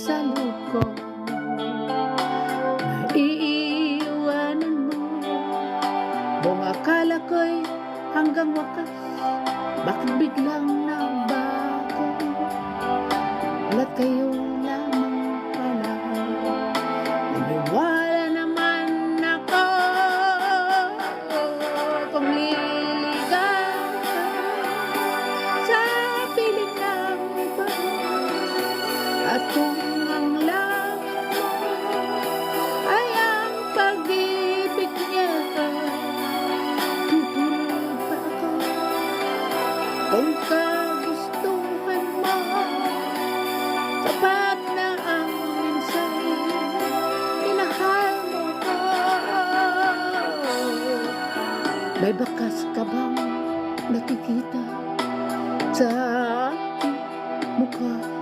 sa loob ko, iiwanan mo. Buong akala ko'y hanggang wakas, bakit biglang nagbago? Wala't kayo lamang pala. Naniwala naman ako kung liligaw sa piling ng iba. At kung ang langit mo ay ang pag-ibig niya, tutuloy pa ako. Kung kagustuhan mo, sapat na ang mensahe, minahal mo ko. May bakas ka bang nakikita sa aking mukha?